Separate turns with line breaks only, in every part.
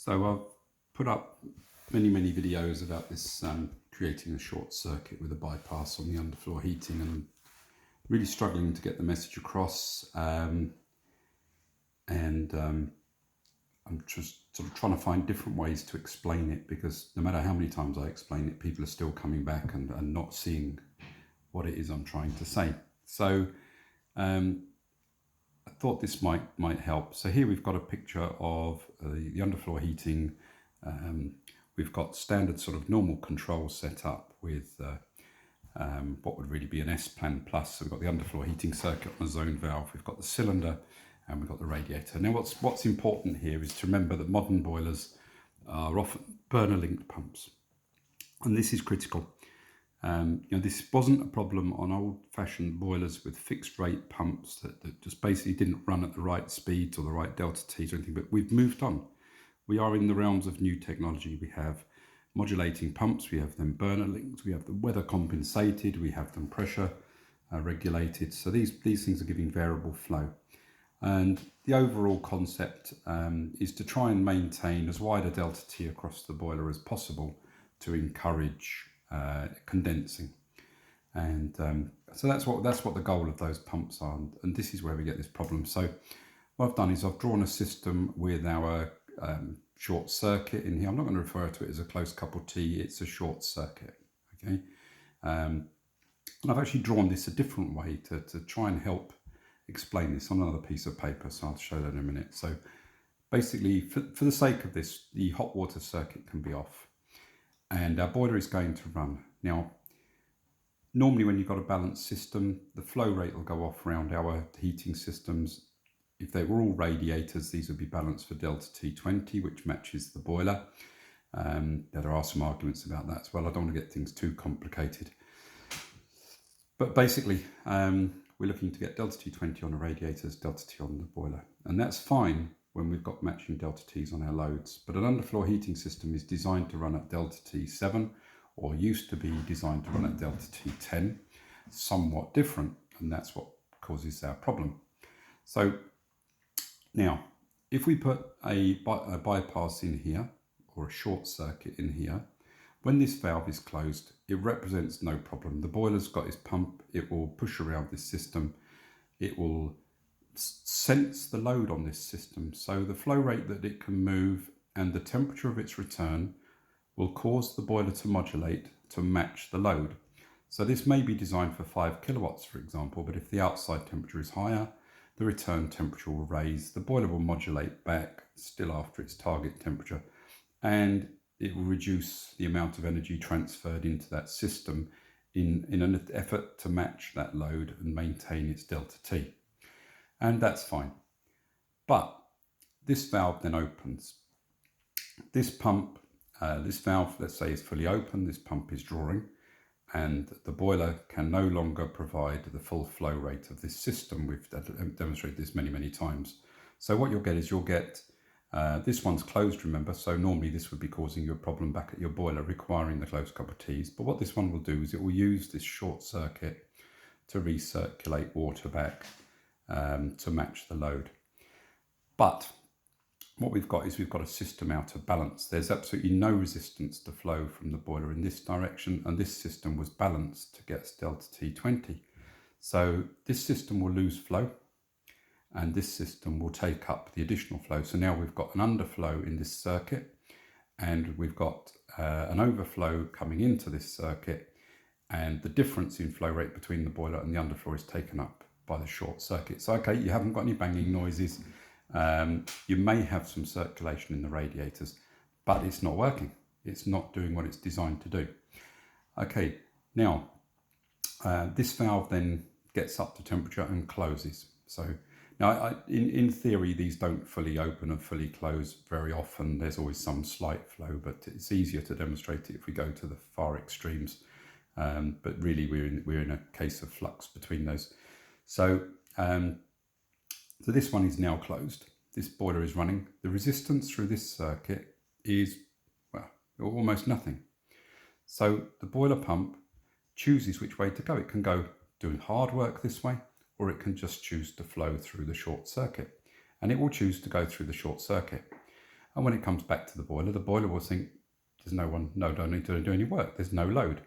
So I've put up many videos about this creating a short circuit with a bypass on the underfloor heating, and really struggling to get the message across. I'm just sort of trying to find different ways to explain it, because no matter how many times I explain it, people are still coming back and not seeing what it is I'm trying to say. So I thought this might help. So here we've got a picture of the underfloor heating. We've got standard sort of normal controls set up with what would really be an S-Plan Plus. So we've got the underfloor heating circuit on a zone valve, we've got the cylinder, and we've got the radiator. Now what's important here is to remember that modern boilers are often burner-linked pumps, and this is critical. This wasn't a problem on old-fashioned boilers with fixed-rate pumps that just basically didn't run at the right speeds or the right delta T's or anything, but we've moved on. We are in the realms of new technology. We have modulating pumps, we have them burner linked, we have them weather compensated, we have them pressure regulated. So these things are giving variable flow. And the overall concept is to try and maintain as wide a delta T across the boiler as possible to encourage condensing. And so that's what the goal of those pumps are. And this is where we get this problem. So what I've done is I've drawn a system with our short circuit in here. I'm not going to refer to it as a close couple T, it's a short circuit, okay? And I've actually drawn this a different way to try and help explain this on another piece of paper, so I'll show that in a minute. So basically, for the sake of this, the hot water circuit can be off, and our boiler is going to run. Now, normally when you've got a balanced system, the flow rate will go off around our heating systems. If they were all radiators, these would be balanced for delta T20, which matches the boiler. There are some arguments about that as well. I don't want to get things too complicated. But basically, we're looking to get delta T20 on the radiators, delta T on the boiler. And that's fine when we've got matching delta T's on our loads. But an underfloor heating system is designed to run at delta T7, or used to be designed to run at delta T10. Somewhat different, and that's what causes our problem. So now, if we put a bypass in here, or a short circuit in here, when this valve is closed, it represents no problem. The boiler's got its pump, it will push around this system, it will sense the load on this system. So the flow rate that it can move and the temperature of its return will cause the boiler to modulate to match the load. So this may be designed for 5 kilowatts, for example, but if the outside temperature is higher, the return temperature will raise, the boiler will modulate back still after its target temperature, and it will reduce the amount of energy transferred into that system in an effort to match that load and maintain its delta T. And that's fine. But this valve then opens. This pump, this valve, let's say, is fully open, this pump is drawing, and the boiler can no longer provide the full flow rate of this system. We've demonstrated this many times. So what you'll get is this one's closed, remember, so normally this would be causing you a problem back at your boiler requiring the closed couple T's. But what this one will do is it will use this short circuit to recirculate water back to match the load. But what we've got is we've got a system out of balance. There's absolutely no resistance to flow from the boiler in this direction, and this system was balanced to get delta T20. So this system will lose flow, and this system will take up the additional flow. So now we've got an underflow in this circuit, and we've got an overflow coming into this circuit, and the difference in flow rate between the boiler and the underfloor is taken up by the short circuit. So okay, you haven't got any banging noises. You may have some circulation in the radiators, but it's not working. It's not doing what it's designed to do. Okay, now this valve then gets up to temperature and closes. So now, in theory, these don't fully open and fully close very often. There's always some slight flow, but it's easier to demonstrate it if we go to the far extremes. But really, we're in a case of flux between those. So, so this one is now closed. This boiler is running. The resistance through this circuit is, well, almost nothing. So the boiler pump chooses which way to go. It can go doing hard work this way, or it can just choose to flow through the short circuit. And it will choose to go through the short circuit. And when it comes back to the boiler will think, there's don't need to do any work, there's no load.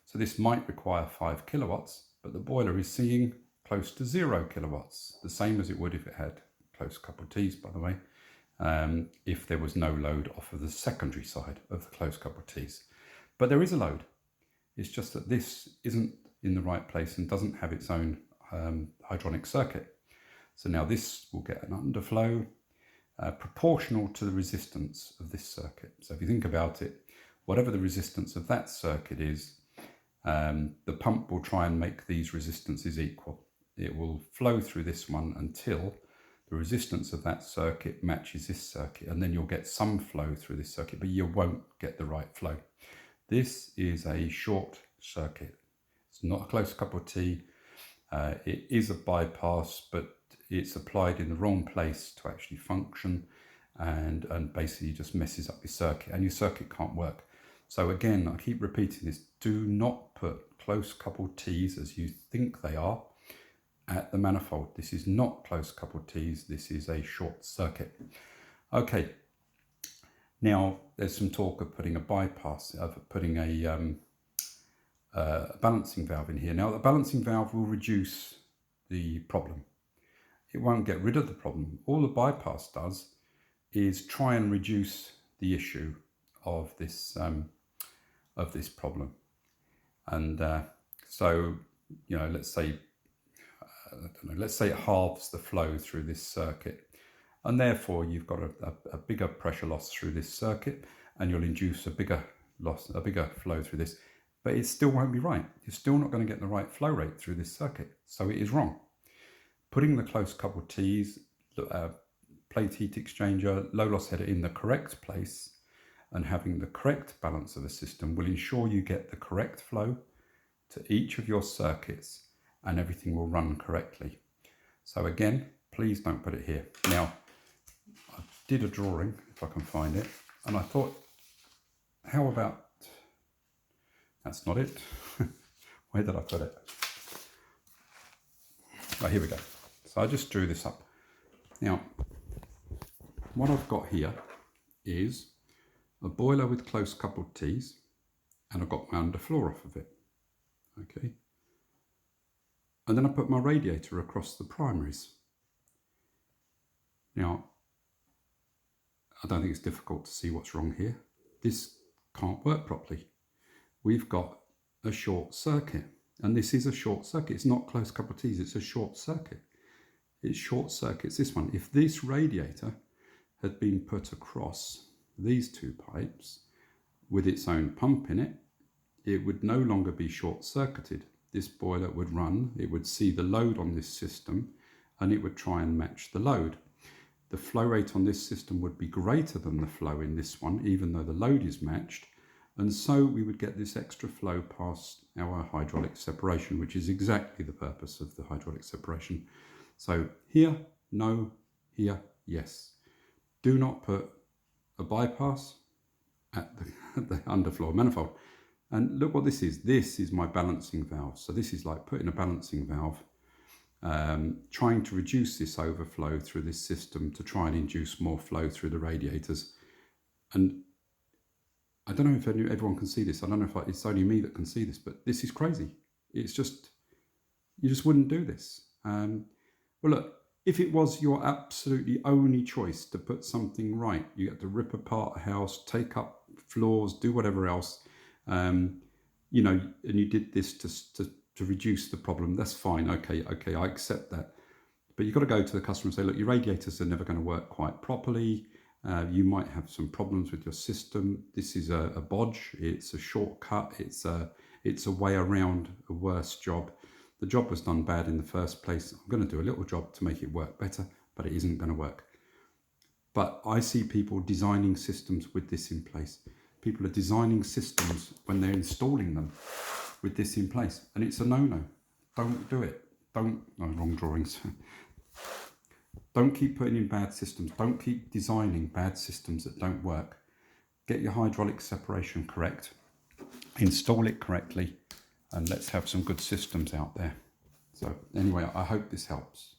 So this might require 5 kilowatts, but the boiler is seeing close to 0 kilowatts, the same as it would if it had close coupled T's, by the way, if there was no load off of the secondary side of the close coupled T's. But there is a load. It's just that this isn't in the right place and doesn't have its own hydronic circuit. So now this will get an underflow proportional to the resistance of this circuit. So if you think about it, whatever the resistance of that circuit is, the pump will try and make these resistances equal. It will flow through this one until the resistance of that circuit matches this circuit, and then you'll get some flow through this circuit, but you won't get the right flow. This is a short circuit. It's not a close coupled T. It is a bypass, but it's applied in the wrong place to actually function, and basically just messes up your circuit, and your circuit can't work. So again, I keep repeating this, do not put close coupled T's as you think they are at the manifold. This is not close coupled T's, this is a short circuit. Okay, now there's some talk of putting a bypass, of putting a balancing valve in here. Now the balancing valve will reduce the problem. It won't get rid of the problem. All the bypass does is try and reduce the issue of this problem. And so, you know, let's say it halves the flow through this circuit, and therefore you've got a bigger pressure loss through this circuit, and you'll induce a bigger flow through this, but it still won't be right. You're still not going to get the right flow rate through this circuit, so it is wrong. Putting the close coupled T's, plate heat exchanger, low loss header in the correct place, and having the correct balance of the system will ensure you get the correct flow to each of your circuits, and everything will run correctly. So again, please don't put it here. Now, I did a drawing, if I can find it, and I thought, how about, that's not it. Where did I put it? Oh, here we go. So I just drew this up. Now, what I've got here is a boiler with close coupled T's, and I've got my underfloor off of it. Okay. And then I put my radiator across the primaries. Now, I don't think it's difficult to see what's wrong here. This can't work properly. We've got a short circuit, and this is a short circuit. It's not close coupled T's, it's a short circuit. It short circuits this one. If this radiator had been put across these two pipes with its own pump in it, it would no longer be short circuited. This boiler would run, it would see the load on this system, and it would try and match the load. The flow rate on this system would be greater than the flow in this one, even though the load is matched, and so we would get this extra flow past our hydraulic separation, which is exactly the purpose of the hydraulic separation. So here, no, here, yes. Do not put a bypass at the underfloor manifold. And look what this is. This is my balancing valve. So this is like putting a balancing valve, trying to reduce this overflow through this system to try and induce more flow through the radiators. And I don't know if everyone can see this. I don't know if it's only me that can see this, but this is crazy. It's just, you just wouldn't do this. Well, look, if it was your absolutely only choice to put something right, you had to rip apart a house, take up floors, do whatever else, you know, and you did this to reduce the problem, that's fine. Okay, I accept that. But you've got to go to the customer and say, look, your radiators are never going to work quite properly. You might have some problems with your system. This is a bodge. It's a shortcut. It's a way around a worse job. The job was done bad in the first place. I'm going to do a little job to make it work better, but it isn't going to work. But I see people designing systems with this in place. People are designing systems when they're installing them with this in place, and it's a no-no. Don't do it. Wrong drawings. Don't keep putting in bad systems. Don't keep designing bad systems that don't work. Get your hydraulic separation correct. Install it correctly, and let's have some good systems out there. So anyway, I hope this helps.